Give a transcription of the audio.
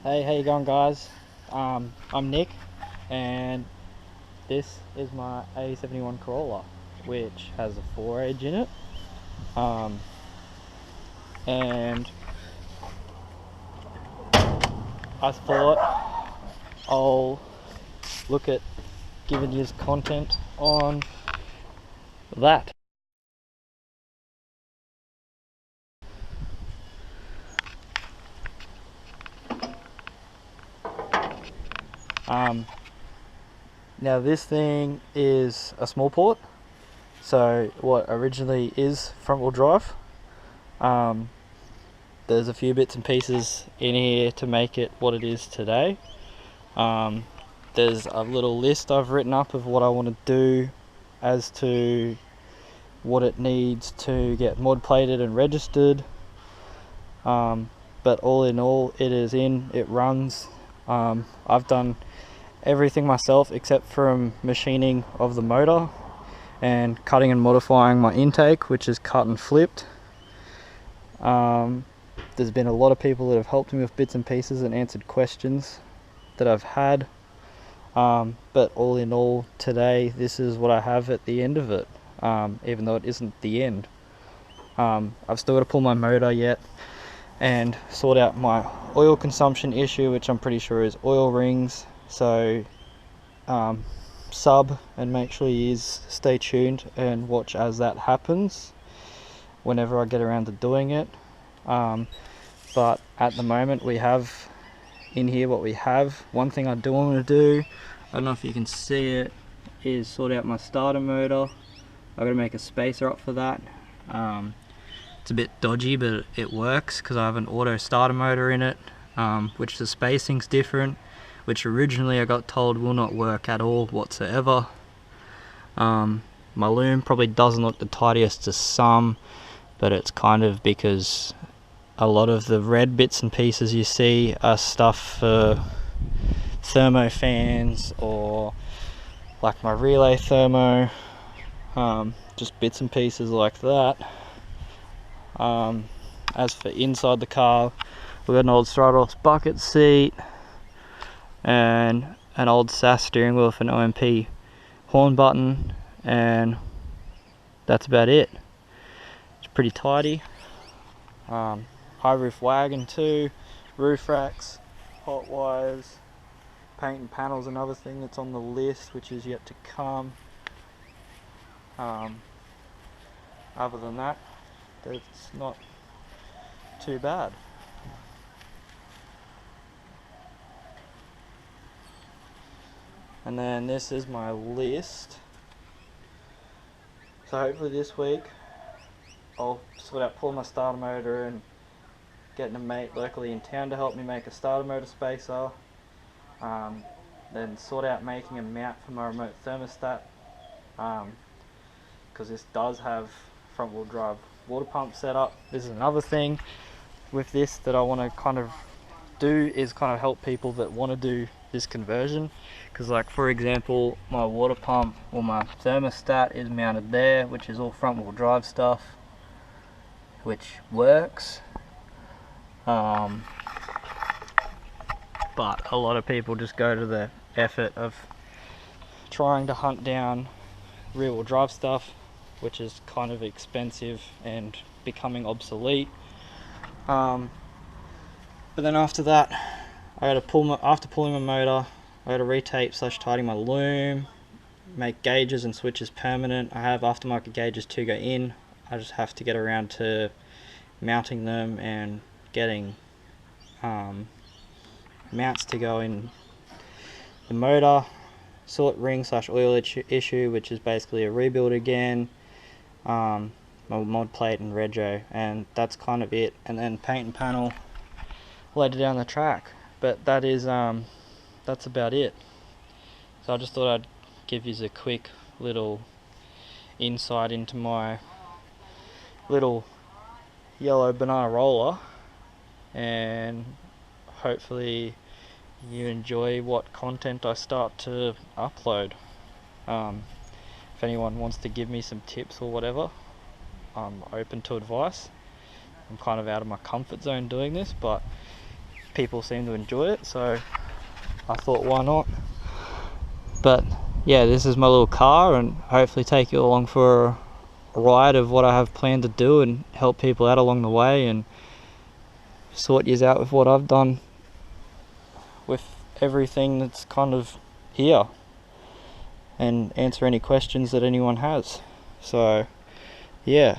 Hey, how you going, guys? I'm Nick, and this is my AE71 Corolla, which has a 4-age in it. And I thought I'll look at giving you content on that. Now this thing is a small port, so what originally is front wheel drive. There's a few bits and pieces in here to make it what it is today. There's a little list I've written up of what I want to do as to what it needs to get mod plated and registered. But all in all, it runs. I've done everything myself except from machining of the motor and cutting and modifying my intake, which is cut and flipped. There's been a lot of people that have helped me with bits and pieces and answered questions that I've had. But all in all, today, this is what I have at the end of it, even though it isn't the end. I've still got to pull my motor yet and sort out my oil consumption issue, which I'm pretty sure is oil rings. So sub and make sure you stay tuned and watch as that happens whenever I get around to doing it. But at the moment, we have in here what we have. One thing I do want to do, I don't know if you can see it, is sort out my starter motor. I've got to make a spacer up for that. It's a bit dodgy, but it works because I have an auto starter motor in it, which the spacing's different, which originally I got told will not work at all whatsoever. My loom probably doesn't look the tidiest to some, but it's kind of because a lot of the red bits and pieces you see are stuff for thermo fans, or like my relay thermo, just bits and pieces like that. As for inside the car, we've got an old Stratos bucket seat and an old SAS steering wheel with an OMP horn button, and that's about it. It's pretty tidy. High roof wagon too, roof racks, hot wires, paint and panels, another thing that's on the list which is yet to come. Other than that, it's not too bad. And then this is my list. So hopefully this week I'll sort out pulling my starter motor and getting a mate locally in town to help me make a starter motor spacer. Then sort out making a mount for my remote thermostat, because this does have front wheel drive water pump setup. This is another thing with this that I want to kind of do, is kind of help people that want to do this conversion. Because like for example, my water pump or my thermostat is mounted there, which is all front wheel drive stuff, which works. But a lot of people just go to the effort of trying to hunt down rear wheel drive stuff, which is kind of expensive and becoming obsolete. But then after that, after pulling my motor, I had to retape / tidy my loom, make gauges and switches permanent. I have aftermarket gauges to go in. I just have to get around to mounting them and getting mounts to go in the motor. Sort ring / oil issue, which is basically a rebuild again. My mod plate and rego, and that's kind of it. And then paint and panel later down the track. But that is that's about it. So I just thought I'd give you a quick little insight into my little yellow Bananarolla, and hopefully you enjoy what content I start to upload. If anyone wants to give me some tips or whatever, I'm open to advice. I'm kind of out of my comfort zone doing this, but people seem to enjoy it, so I thought why not. But yeah, this is my little car, and hopefully take you along for a ride of what I have planned to do and help people out along the way and sort yous out with what I've done with everything that's kind of here, and answer any questions that anyone has. So yeah.